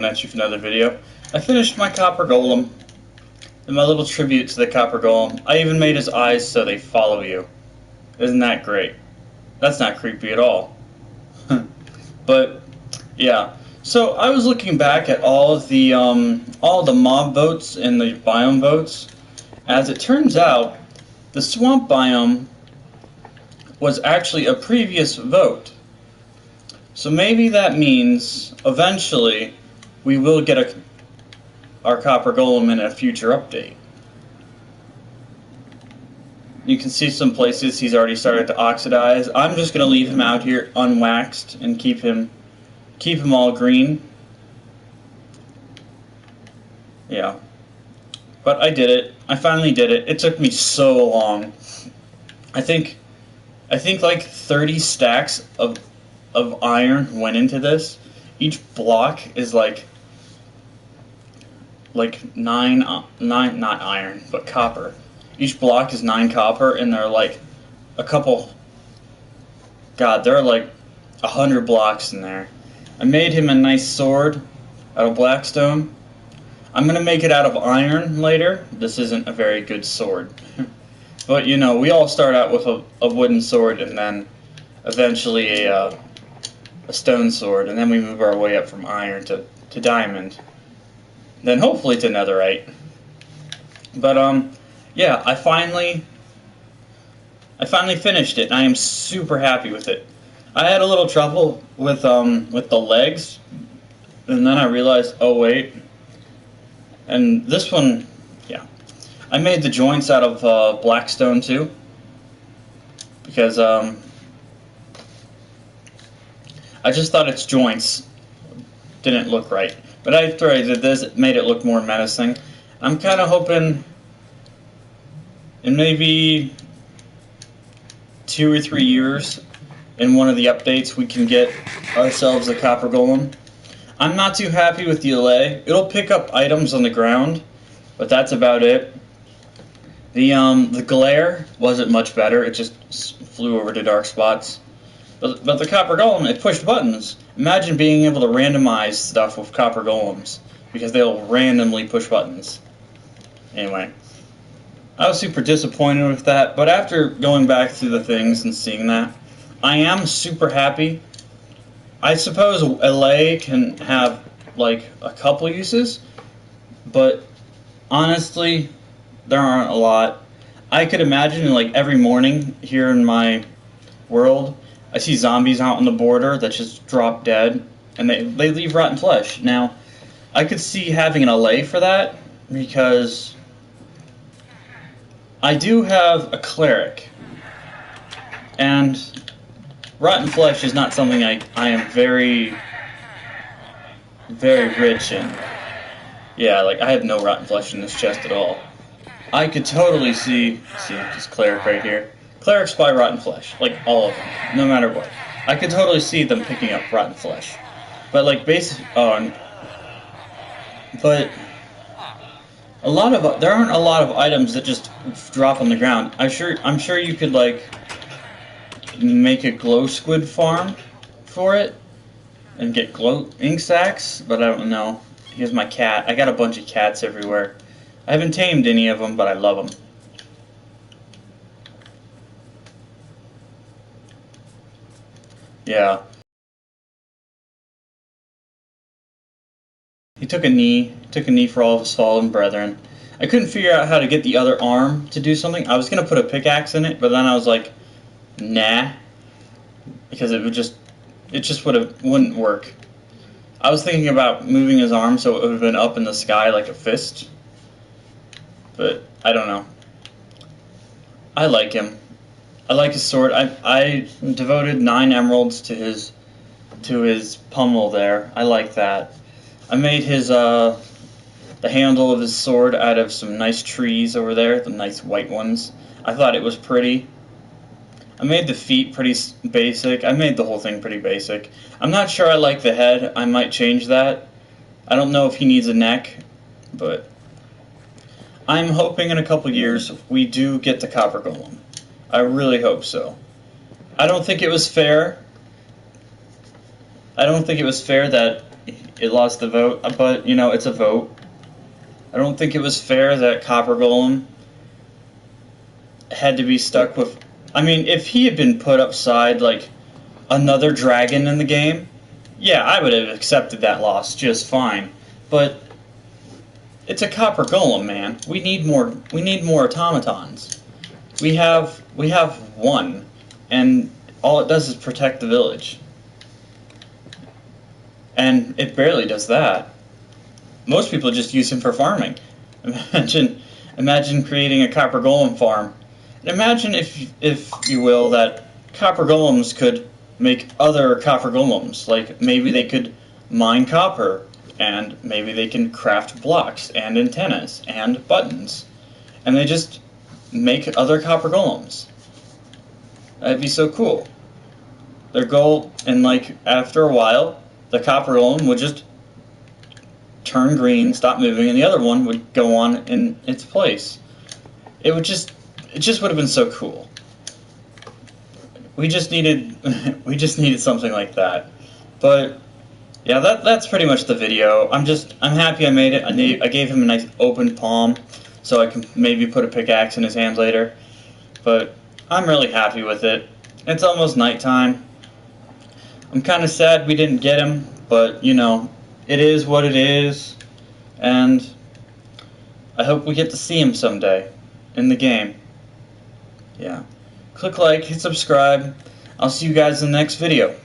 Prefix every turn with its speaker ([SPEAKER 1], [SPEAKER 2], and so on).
[SPEAKER 1] At you for another video. I finished my copper golem, and my little tribute to the copper golem. I even made his eyes so they follow you. Isn't that great? That's not creepy at all. But yeah, so I was looking back at all the mob votes and the biome votes. As it turns out, the swamp biome was actually a previous vote. So maybe that means eventually we will get our copper golem in a future update. You can see some places he's already started to oxidize. I'm just going to leave him out here unwaxed and keep him all green. Yeah. But I did it. I finally did it. It took me so long. I think like 30 stacks of iron went into this. Each block is like 9 not iron, but copper. Each block is 9 copper, and they're like a couple. God, there are like 100 blocks in there. I made him a nice sword out of blackstone. I'm gonna make it out of iron later. This isn't a very good sword, but you know, we all start out with a wooden sword, and then eventually a stone sword, and then we move our way up from iron to diamond. Then hopefully to netherite. But yeah, I finally finished it, and I am super happy with it. I had a little trouble with the legs, and then I realized, oh wait. And this one, yeah, I made the joints out of blackstone too, because I just thought its joints didn't look right. But after I did this, it made it look more menacing. I'm kind of hoping in maybe 2 or 3 years, in one of the updates, we can get ourselves a copper golem. I'm not too happy with the allay. It'll pick up items on the ground, but that's about it. The glare wasn't much better. It just flew over to dark spots. But the copper golem, it pushed buttons. Imagine being able to randomize stuff with copper golems, because they'll randomly push buttons. Anyway, I was super disappointed with that, but after going back through the things and seeing that, I am super happy. I suppose a lay can have like a couple uses, but honestly, there aren't a lot. I could imagine like every morning here in my world, I see zombies out on the border that just drop dead, and they leave rotten flesh. Now, I could see having an allay for that, because I do have a cleric, and rotten flesh is not something I am very, very rich in. Yeah, like I have no rotten flesh in this chest at all. I could totally see this cleric right here. Clerics buy rotten flesh, like all of them, no matter what. I could totally see them picking up rotten flesh, but like but there aren't a lot of items that just drop on the ground. I'm sure you could like make a glow squid farm for it and get glow ink sacks, but I don't know. Here's my cat. I got a bunch of cats everywhere. I haven't tamed any of them, but I love them. Yeah. He took a knee for all of his fallen brethren. I couldn't figure out how to get the other arm to do something. I was gonna put a pickaxe in it, but then I was like, nah, because it just wouldn't work. I was thinking about moving his arm so it would have been up in the sky like a fist, but I don't know. I like him. I like his sword. I devoted 9 emeralds to his pommel there. I like that. I made his the handle of his sword out of some nice trees over there, the nice white ones. I thought it was pretty. I made the feet pretty basic. I made the whole thing pretty basic. I'm not sure I like the head. I might change that. I don't know if he needs a neck, but I'm hoping in a couple years we do get the copper golem. I really hope so. I don't think it was fair. I don't think it was fair that it lost the vote, but you know, it's a vote. I don't think it was fair that Copper Golem had to be stuck with. I mean, if he had been put upside like another dragon in the game, yeah, I would have accepted that loss just fine. But it's a Copper Golem, man. We need more. We need more automatons. We have one, and all it does is protect the village. And it barely does that. Most people just use him for farming. Imagine creating a Copper Golem farm. Imagine, if you will, that Copper Golems could make other Copper Golems. Like, maybe they could mine copper, and maybe they can craft blocks, and antennas, and buttons. And they just make other Copper Golems. That'd be so cool. Their goal, and like, after a while, the Copper Golem would just turn green, stop moving, and the other one would go on in its place. It just would have been so cool. We just needed something like that. But yeah, that's pretty much the video. I'm happy I made it. I gave him a nice open palm, so I can maybe put a pickaxe in his hand later. But I'm really happy with it. It's almost nighttime. I'm kind of sad we didn't get him, but you know, it is what it is, and I hope we get to see him someday in the game. Yeah. Click like, hit subscribe. I'll see you guys in the next video.